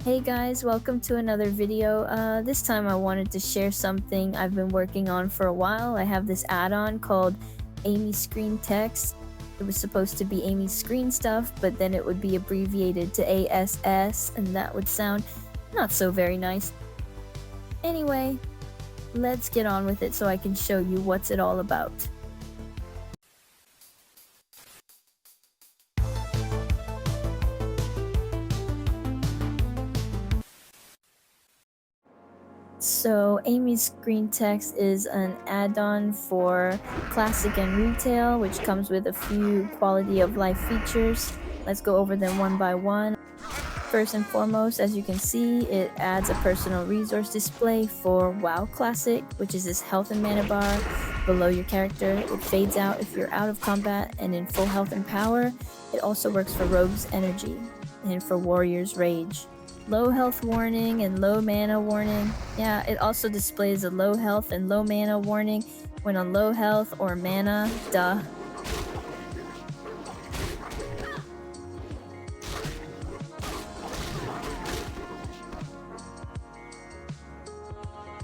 Hey guys, welcome to another video. This time I wanted to share something I've been working on for a while. I have this add-on called Amy Screen Text. It was supposed to be Amy's screen stuff, but then it would be abbreviated to ASS, and that would sound not so very nice. Anyway, let's get on with it so I can show you what's it all about. So Amy's Screen Text is an add-on for Classic and Retail, which comes with a few quality of life features. Let's go over them one by one. First and foremost, as you can see, it adds a personal resource display for WoW Classic, which is this health and mana bar below your character. It fades out if you're out of combat and in full health and power. It also works for Rogue's Energy and for Warrior's Rage. Low health warning and low mana warning. Yeah, it also displays a low health and low mana warning when on low health or mana. Duh.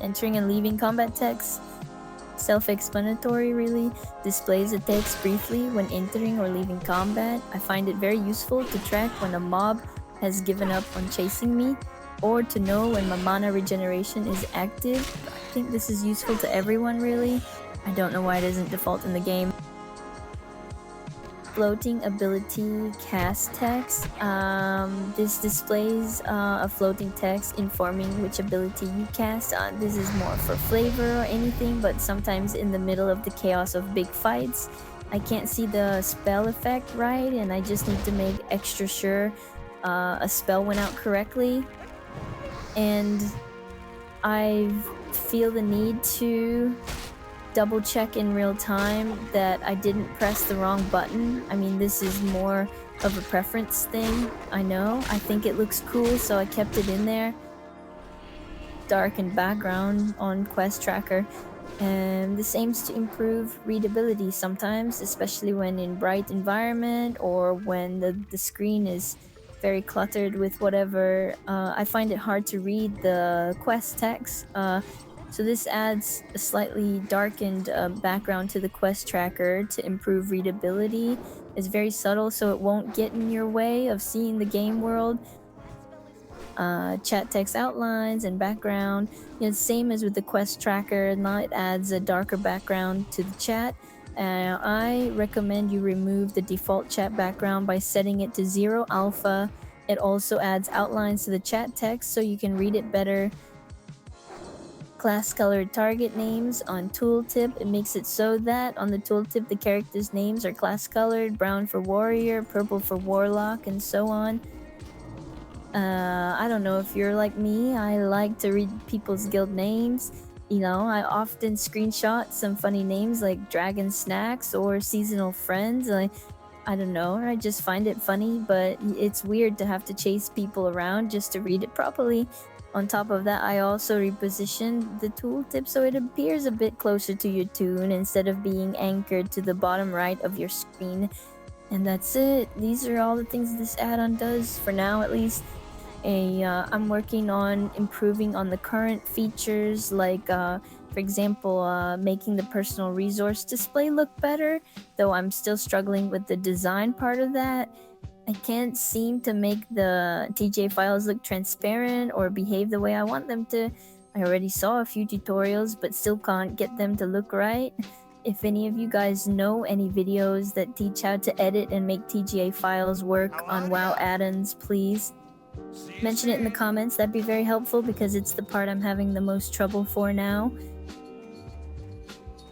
Entering and leaving combat text. Self-explanatory, really. Displays the text briefly when entering or leaving combat. I find it very useful to track when a mob has given up on chasing me, or to know when my mana regeneration is active. I think this is useful to everyone, really. I don't know why it isn't default in the game. Floating ability cast text. This displays a floating text informing which ability you cast. This is more for flavor or anything, but sometimes in the middle of the chaos of big fights, I can't see the spell effect right, and I just need to make extra sure a spell went out correctly. And I feel the need to double check in real time that I didn't press the wrong button. I mean, this is more of a preference thing, I know. I think it looks cool, so I kept it in there. Darkened background on Quest Tracker. And this aims to improve readability sometimes, especially when in bright environment or when the screen is very cluttered with whatever. I find it hard to read the quest text. So this adds a slightly darkened background to the quest tracker to improve readability. It's very subtle, so it won't get in your way of seeing the game world. Chat text outlines and background. Same as with the quest tracker, now it adds a darker background to the chat. I recommend you remove the default chat background by setting it to 0 alpha. It also adds outlines to the chat text so you can read it better. Class colored target names on tooltip. It makes it so that on the tooltip the characters' names are class colored, brown for warrior, purple for warlock, and so on. I don't know if you're like me, I like to read people's guild names. I often screenshot some funny names like Dragon Snacks or Seasonal Friends. I don't know, I just find it funny, but it's weird to have to chase people around just to read it properly. On top of that, I also repositioned the tooltip so it appears a bit closer to your toon instead of being anchored to the bottom right of your screen. And that's it. These are all the things this add-on does, for now at least. I'm working on improving on the current features, like for example, making the personal resource display look better, though I'm still struggling with the design part of that. I can't seem to make the TJ files look transparent or behave the way I want them to. I already saw a few tutorials, but still can't get them to look right. If any of you guys know any videos that teach how to edit and make TGA files work on WoW add-ons, please mention it in the comments. That'd be very helpful because it's the part I'm having the most trouble for now.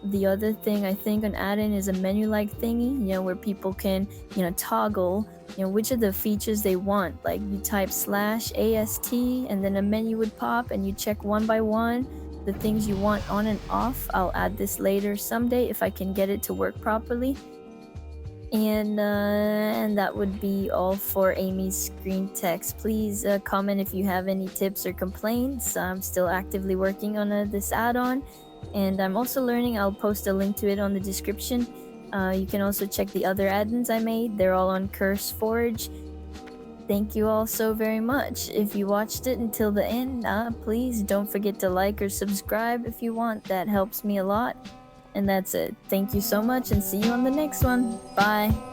The other thing I think on Addon is a menu-like thingy, where people can, toggle, which of the features they want. Like you type /AST and then a menu would pop and you check one by one the things you want on and off. I'll add this later someday if I can get it to work properly. And that would be all for Amy's screen text. Please comment if you have any tips or complaints. I'm still actively working on this add-on, and I'm also learning. I'll post a link to it on the description. You can also check the other add-ons I made. They're all on CurseForge. Thank you all so very much. If you watched it until the end, please don't forget to like or subscribe if you want. That helps me a lot. And that's it. Thank you so much and see you on the next one. Bye.